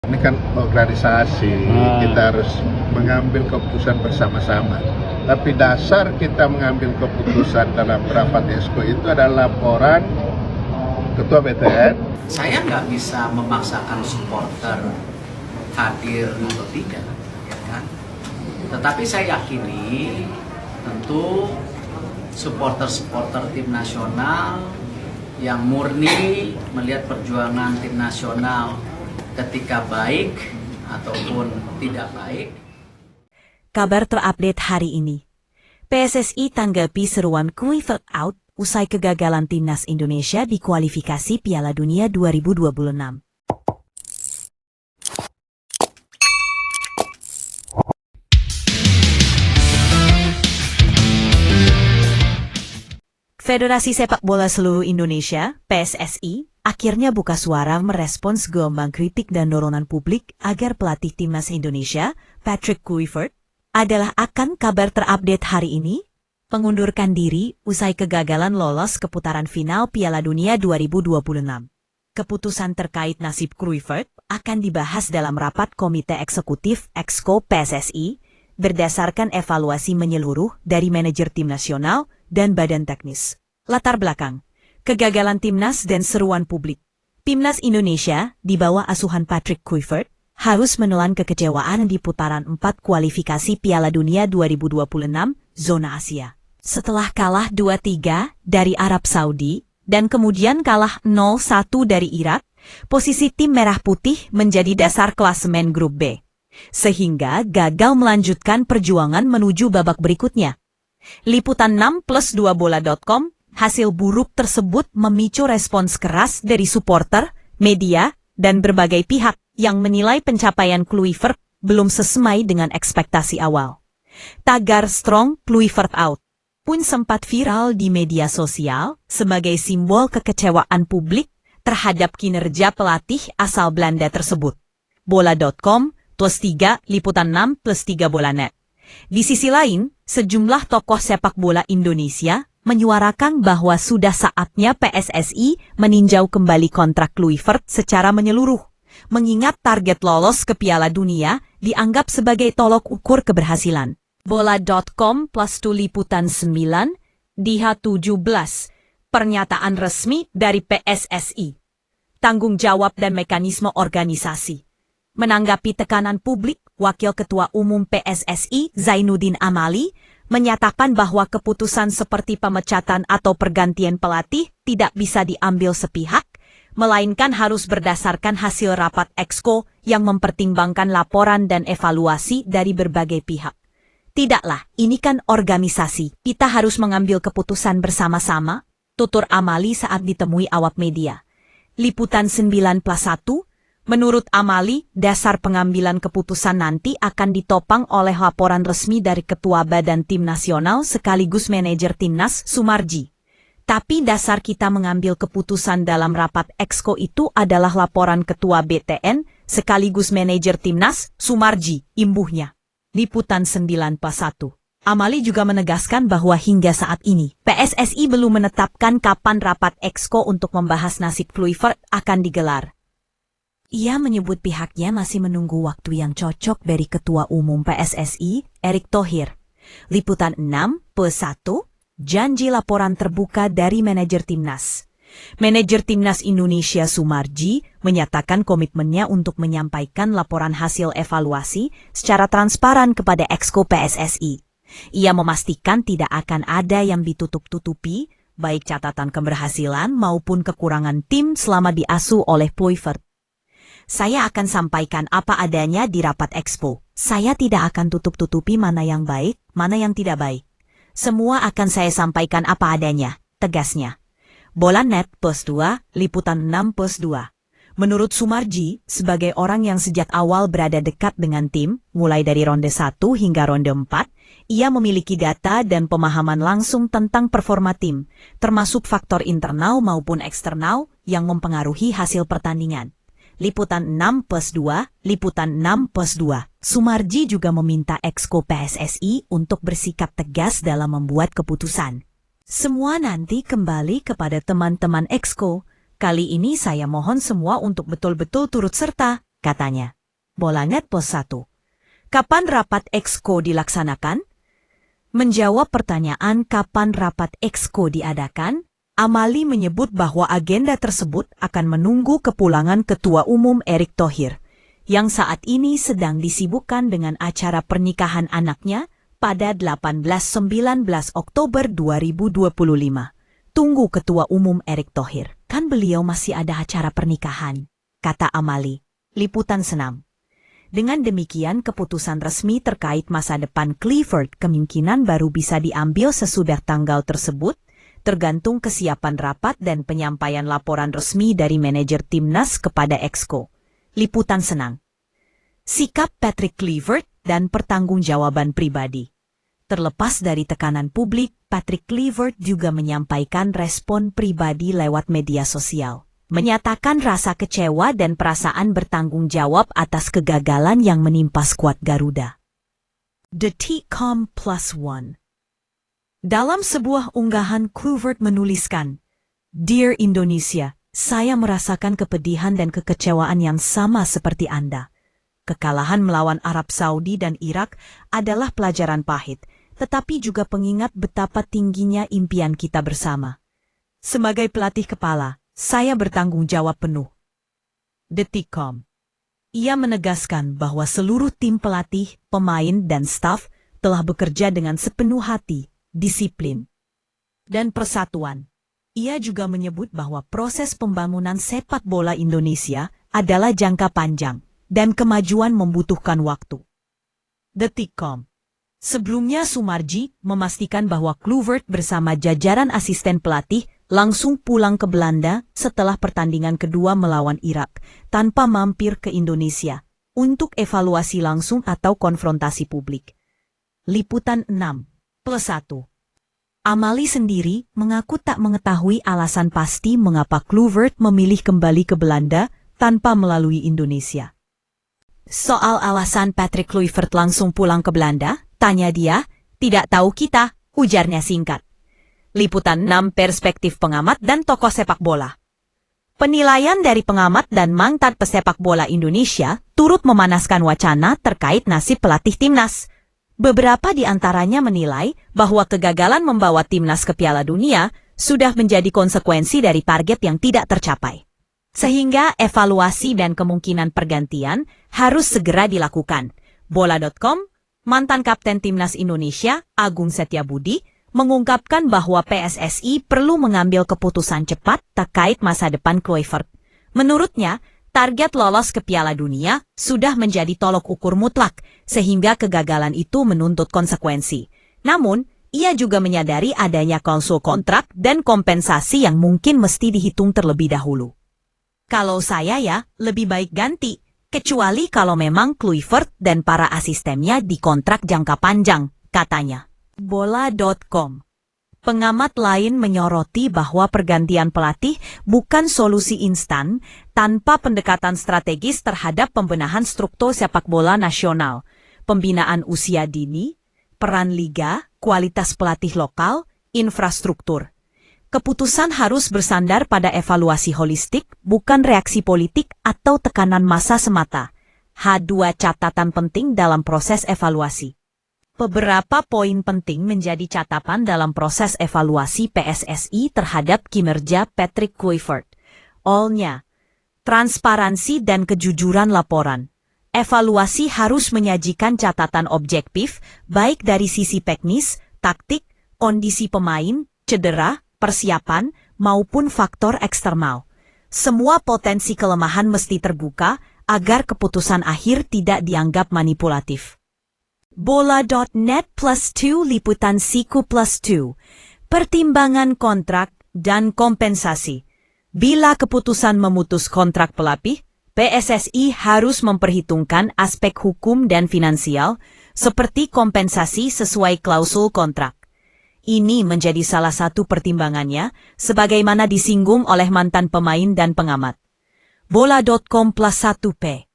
Ini kan organisasi, kita harus mengambil keputusan bersama-sama. Tapi dasar kita mengambil keputusan dalam rapat EXCO itu adalah laporan Ketua BTN. Saya nggak bisa memaksakan supporter hadir atau tidak, ya kan? Tetapi saya yakini tentu supporter-supporter tim nasional yang murni melihat perjuangan tim nasional ketika baik ataupun tidak baik. Kabar terupdate hari ini. PSSI tanggapi seruan Kluivert out usai kegagalan timnas Indonesia di kualifikasi Piala Dunia 2026. Federasi Sepak Bola Seluruh Indonesia, PSSI, akhirnya buka suara merespons gelombang kritik dan dorongan publik agar pelatih timnas Indonesia, Patrick Kluivert, adalah akan kabar terupdate hari ini, mengundurkan diri usai kegagalan lolos ke putaran final Piala Dunia 2026. Keputusan terkait nasib Kluivert akan dibahas dalam rapat Komite Eksekutif EXCO PSSI berdasarkan evaluasi menyeluruh dari manajer tim nasional dan badan teknis. Latar belakang, kegagalan timnas dan seruan publik. Timnas Indonesia di bawah asuhan Patrick Kluivert harus menelan kekecewaan di putaran 4 kualifikasi Piala Dunia 2026 zona Asia. Setelah kalah 2-3 dari Arab Saudi dan kemudian kalah 0-1 dari Irak, posisi tim Merah Putih menjadi dasar klasemen grup B, sehingga gagal melanjutkan perjuangan menuju babak berikutnya. Liputan 6+2bola.com, hasil buruk tersebut memicu respons keras dari supporter, media, dan berbagai pihak yang menilai pencapaian Kluivert belum sesuai dengan ekspektasi awal. Tagar Strong Kluivert Out pun sempat viral di media sosial sebagai simbol kekecewaan publik terhadap kinerja pelatih asal Belanda tersebut. Bola.com +3 Liputan 6+3bola.net. Di sisi lain, sejumlah tokoh sepak bola Indonesia menyuarakan bahwa sudah saatnya PSSI meninjau kembali kontrak Kluivert secara menyeluruh, mengingat target lolos ke Piala Dunia dianggap sebagai tolok ukur keberhasilan. Bola.com +2 Liputan 9, Diha 17, pernyataan resmi dari PSSI. Tanggung jawab dan mekanisme organisasi. Menanggapi tekanan publik, Wakil Ketua Umum PSSI Zainuddin Amali menyatakan bahwa keputusan seperti pemecatan atau pergantian pelatih tidak bisa diambil sepihak, melainkan harus berdasarkan hasil rapat EXCO yang mempertimbangkan laporan dan evaluasi dari berbagai pihak. Tidaklah, ini kan organisasi, kita harus mengambil keputusan bersama-sama, tutur Amali saat ditemui awak media. Liputan 9+1, menurut Amali, dasar pengambilan keputusan nanti akan ditopang oleh laporan resmi dari Ketua Badan Tim Nasional sekaligus manajer Timnas, Sumarji. Tapi dasar kita mengambil keputusan dalam rapat EXCO itu adalah laporan Ketua BTN sekaligus manajer Timnas, Sumarji, imbuhnya. Liputan 9+1. Amali juga menegaskan bahwa hingga saat ini, PSSI belum menetapkan kapan rapat EXCO untuk membahas nasib Kluivert akan digelar. Ia menyebut pihaknya masih menunggu waktu yang cocok dari Ketua Umum PSSI, Erick Thohir. Liputan 6+1, janji laporan terbuka dari manajer Timnas. Manajer Timnas Indonesia Sumarji menyatakan komitmennya untuk menyampaikan laporan hasil evaluasi secara transparan kepada EXCO PSSI. Ia memastikan tidak akan ada yang ditutup-tutupi, baik catatan keberhasilan maupun kekurangan tim selama diasuh oleh Kluivert. Saya akan sampaikan apa adanya di rapat EXCO. Saya tidak akan tutup-tutupi mana yang baik, mana yang tidak baik. Semua akan saya sampaikan apa adanya, tegasnya. Bola.net +2, Liputan 6+2. Menurut Sumarji, sebagai orang yang sejak awal berada dekat dengan tim, mulai dari ronde 1 hingga ronde 4, ia memiliki data dan pemahaman langsung tentang performa tim, termasuk faktor internal maupun eksternal yang mempengaruhi hasil pertandingan. Liputan 6+2, Liputan 6+2. Sumarji juga meminta EXCO PSSI untuk bersikap tegas dalam membuat keputusan. Semua nanti kembali kepada teman-teman EXCO. Kali ini saya mohon semua untuk betul-betul turut serta. katanya. Bola.net Pos 1. Kapan rapat Exco dilaksanakan? Menjawab pertanyaan kapan rapat Exco diadakan, Amali menyebut bahwa agenda tersebut akan menunggu kepulangan Ketua Umum Erick Thohir, yang saat ini sedang disibukkan dengan acara pernikahan anaknya pada 18-19 Oktober 2025. Tunggu Ketua Umum Erick Thohir, kan beliau masih ada acara pernikahan, kata Amali. Liputan Senam. Dengan demikian keputusan resmi terkait masa depan Clifford kemungkinan baru bisa diambil sesudah tanggal tersebut, tergantung kesiapan rapat dan penyampaian laporan resmi dari manajer Timnas kepada Exco. Liputan Senang. Sikap Patrick Clifford dan pertanggungjawaban pribadi. Terlepas dari tekanan publik, Patrick Clifford juga menyampaikan respon pribadi lewat media sosial, menyatakan rasa kecewa dan perasaan bertanggung jawab atas kegagalan yang menimpa skuad Garuda. Detikcom Plus One. Dalam sebuah unggahan, Clifford menuliskan, "Dear Indonesia, saya merasakan kepedihan dan kekecewaan yang sama seperti Anda. Kekalahan melawan Arab Saudi dan Irak adalah pelajaran pahit, tetapi juga pengingat betapa tingginya impian kita bersama. Sebagai pelatih kepala, saya bertanggung jawab penuh." Detikcom. Ia menegaskan bahwa seluruh tim pelatih, pemain, dan staf telah bekerja dengan sepenuh hati, disiplin, dan persatuan. Ia juga menyebut bahwa proses pembangunan sepak bola Indonesia adalah jangka panjang, dan kemajuan membutuhkan waktu. Detikcom. Sebelumnya Sumarji memastikan bahwa Clifford bersama jajaran asisten pelatih langsung pulang ke Belanda setelah pertandingan kedua melawan Irak, tanpa mampir ke Indonesia untuk evaluasi langsung atau konfrontasi publik. Liputan 6+1. Amali sendiri mengaku tak mengetahui alasan pasti mengapa Clifford memilih kembali ke Belanda tanpa melalui Indonesia. Soal alasan Patrick Clifford langsung pulang ke Belanda, tanya dia, "Tidak tahu kita," ujarnya singkat. Liputan 6 Perspektif pengamat dan tokoh sepak bola. Penilaian dari pengamat dan mantan pesepak bola Indonesia turut memanaskan wacana terkait nasib pelatih timnas. Beberapa di antaranya menilai bahwa kegagalan membawa timnas ke Piala Dunia sudah menjadi konsekuensi dari target yang tidak tercapai. Sehingga evaluasi dan kemungkinan pergantian harus segera dilakukan. Bola.com, mantan kapten timnas Indonesia, Agung Setiabudi, mengungkapkan bahwa PSSI perlu mengambil keputusan cepat terkait masa depan Clifford. Menurutnya, target lolos ke Piala Dunia sudah menjadi tolok ukur mutlak, sehingga kegagalan itu menuntut konsekuensi. Namun, ia juga menyadari adanya klausul kontrak dan kompensasi yang mungkin mesti dihitung terlebih dahulu. "Kalau saya ya, lebih baik ganti, kecuali kalau memang Clifford dan para asistennya dikontrak jangka panjang," katanya. Bola.com. Pengamat lain menyoroti bahwa pergantian pelatih bukan solusi instan tanpa pendekatan strategis terhadap pembenahan struktur sepak bola nasional, pembinaan usia dini, peran liga, kualitas pelatih lokal, infrastruktur. Keputusan harus bersandar pada evaluasi holistik, bukan reaksi politik atau tekanan massa semata. H2 catatan penting dalam proses evaluasi. Beberapa poin penting menjadi catatan dalam proses evaluasi PSSI terhadap kinerja Patrick Clifford. All-nya, transparansi dan kejujuran laporan. Evaluasi harus menyajikan catatan objektif, baik dari sisi teknis, taktik, kondisi pemain, cedera, persiapan, maupun faktor eksternal. Semua potensi kelemahan mesti terbuka agar keputusan akhir tidak dianggap manipulatif. Bola.net +2 Liputan Siku +2. Pertimbangan kontrak dan kompensasi. Bila keputusan memutus kontrak pelatih, PSSI harus memperhitungkan aspek hukum dan finansial, seperti kompensasi sesuai klausul kontrak. Ini menjadi salah satu pertimbangannya, sebagaimana disinggung oleh mantan pemain dan pengamat. Bola.com +1P.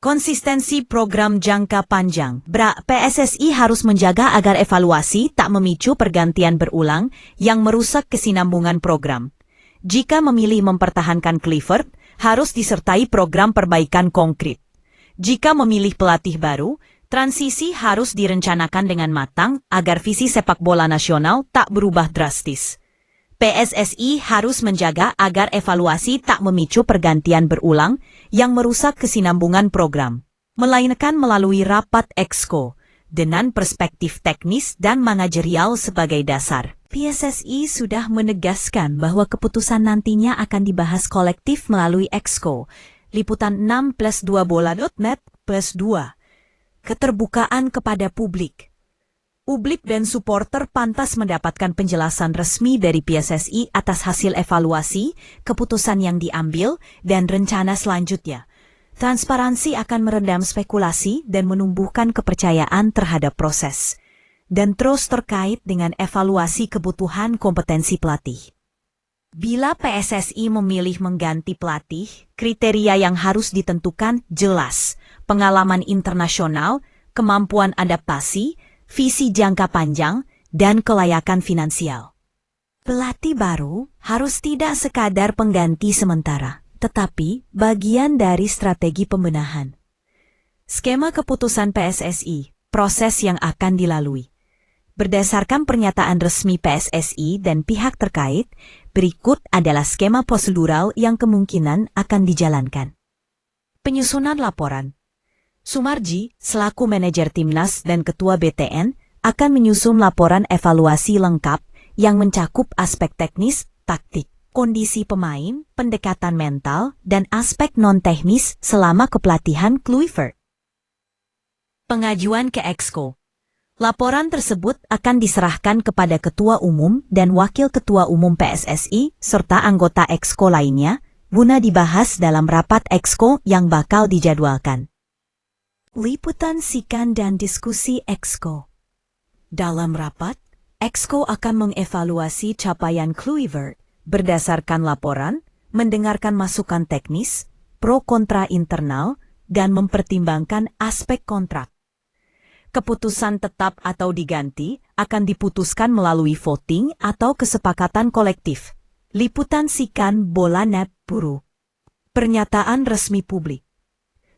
Konsistensi program jangka panjang. PSSI harus menjaga agar evaluasi tak memicu pergantian berulang yang merusak kesinambungan program. Jika memilih mempertahankan Clifford, harus disertai program perbaikan konkret. Jika memilih pelatih baru, transisi harus direncanakan dengan matang agar visi sepak bola nasional tak berubah drastis. PSSI harus menjaga agar evaluasi tak memicu pergantian berulang yang merusak kesinambungan program, melainkan melalui rapat Exco dengan perspektif teknis dan manajerial sebagai dasar. PSSI sudah menegaskan bahwa keputusan nantinya akan dibahas kolektif melalui Exco. Liputan 6+2bola.net+2. Keterbukaan kepada publik. Publik dan supporter pantas mendapatkan penjelasan resmi dari PSSI atas hasil evaluasi, keputusan yang diambil, dan rencana selanjutnya. Transparansi akan meredam spekulasi dan menumbuhkan kepercayaan terhadap proses. Dan terus terkait dengan evaluasi kebutuhan kompetensi pelatih. Bila PSSI memilih mengganti pelatih, kriteria yang harus ditentukan jelas, pengalaman internasional, kemampuan adaptasi, visi jangka panjang, dan kelayakan finansial. Pelatih baru harus tidak sekadar pengganti sementara, tetapi bagian dari strategi pembenahan. Skema keputusan PSSI, proses yang akan dilalui. Berdasarkan pernyataan resmi PSSI dan pihak terkait, berikut adalah skema prosedural yang kemungkinan akan dijalankan. Penyusunan laporan. Sumarji, selaku manajer Timnas dan Ketua BTN, akan menyusun laporan evaluasi lengkap yang mencakup aspek teknis, taktik, kondisi pemain, pendekatan mental, dan aspek non-teknis selama kepelatihan Kluivert. Pengajuan ke Exco. Laporan tersebut akan diserahkan kepada Ketua Umum dan Wakil Ketua Umum PSSI serta anggota Exco lainnya, guna dibahas dalam rapat Exco yang bakal dijadwalkan. Liputan sikan dan diskusi Exco. Dalam rapat, Exco akan mengevaluasi capaian Kluivert berdasarkan laporan, mendengarkan masukan teknis, pro kontra internal, dan mempertimbangkan aspek kontrak. Keputusan tetap atau diganti akan diputuskan melalui voting atau kesepakatan kolektif. Liputan sikan bola.net Buru. Pernyataan resmi publik.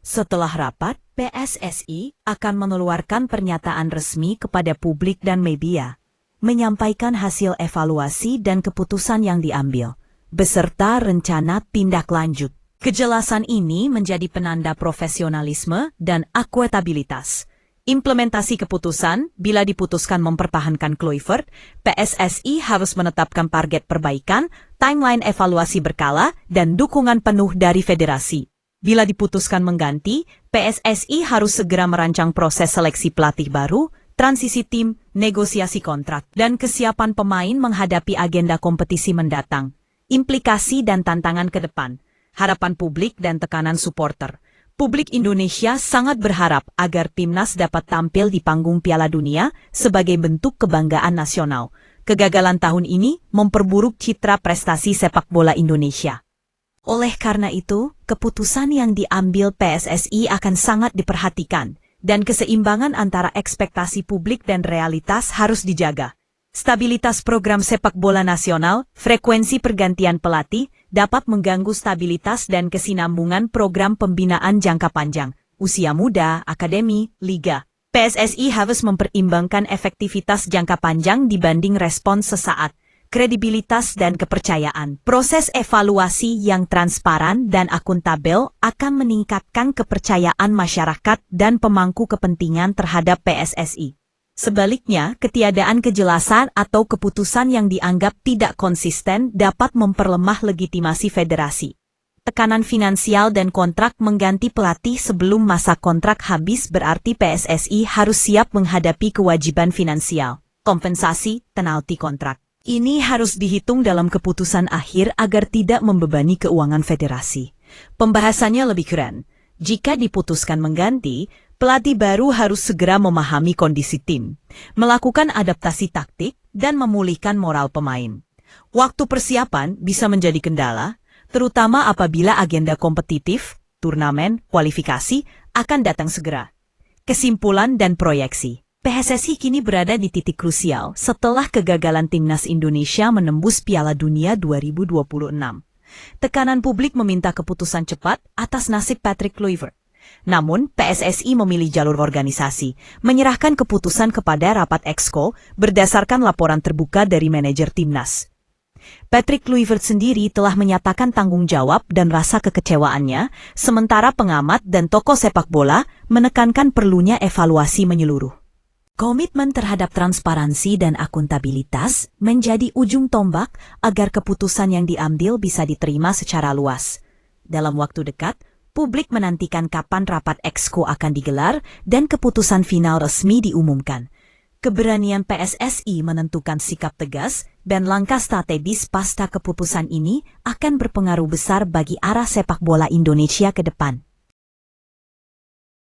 Setelah rapat, PSSI akan mengeluarkan pernyataan resmi kepada publik dan media, menyampaikan hasil evaluasi dan keputusan yang diambil, beserta rencana tindak lanjut. Kejelasan ini menjadi penanda profesionalisme dan akuntabilitas. Implementasi keputusan, bila diputuskan mempertahankan Kluivert, PSSI harus menetapkan target perbaikan, timeline evaluasi berkala, dan dukungan penuh dari federasi. Bila diputuskan mengganti, PSSI harus segera merancang proses seleksi pelatih baru, transisi tim, negosiasi kontrak, dan kesiapan pemain menghadapi agenda kompetisi mendatang. Implikasi dan tantangan ke depan, harapan publik dan tekanan supporter. Publik Indonesia sangat berharap agar Timnas dapat tampil di panggung Piala Dunia sebagai bentuk kebanggaan nasional. Kegagalan tahun ini memperburuk citra prestasi sepak bola Indonesia. Oleh karena itu, keputusan yang diambil PSSI akan sangat diperhatikan, dan keseimbangan antara ekspektasi publik dan realitas harus dijaga. Stabilitas program sepak bola nasional, frekuensi pergantian pelatih, dapat mengganggu stabilitas dan kesinambungan program pembinaan jangka panjang, usia muda, akademi, liga. PSSI harus mempertimbangkan efektivitas jangka panjang dibanding respons sesaat, kredibilitas dan kepercayaan. Proses evaluasi yang transparan dan akuntabel akan meningkatkan kepercayaan masyarakat dan pemangku kepentingan terhadap PSSI. Sebaliknya, ketiadaan kejelasan atau keputusan yang dianggap tidak konsisten dapat memperlemah legitimasi federasi. Tekanan finansial dan kontrak mengganti pelatih sebelum masa kontrak habis berarti PSSI harus siap menghadapi kewajiban finansial, kompensasi, penalti kontrak. Ini harus dihitung dalam keputusan akhir agar tidak membebani keuangan federasi. Pembahasannya lebih keren. Jika diputuskan mengganti, pelatih baru harus segera memahami kondisi tim, melakukan adaptasi taktik, dan memulihkan moral pemain. Waktu persiapan bisa menjadi kendala, terutama apabila agenda kompetitif, turnamen, kualifikasi akan datang segera. Kesimpulan dan proyeksi. PSSI kini berada di titik krusial setelah kegagalan Timnas Indonesia menembus Piala Dunia 2026. Tekanan publik meminta keputusan cepat atas nasib Patrick Kluivert. Namun, PSSI memilih jalur organisasi, menyerahkan keputusan kepada rapat Exco berdasarkan laporan terbuka dari manajer timnas. Patrick Kluivert sendiri telah menyatakan tanggung jawab dan rasa kekecewaannya, sementara pengamat dan tokoh sepak bola menekankan perlunya evaluasi menyeluruh. Komitmen terhadap transparansi dan akuntabilitas menjadi ujung tombak agar keputusan yang diambil bisa diterima secara luas. Dalam waktu dekat, publik menantikan kapan rapat Exco akan digelar dan keputusan final resmi diumumkan. Keberanian PSSI menentukan sikap tegas dan langkah strategis pasca keputusan ini akan berpengaruh besar bagi arah sepak bola Indonesia ke depan.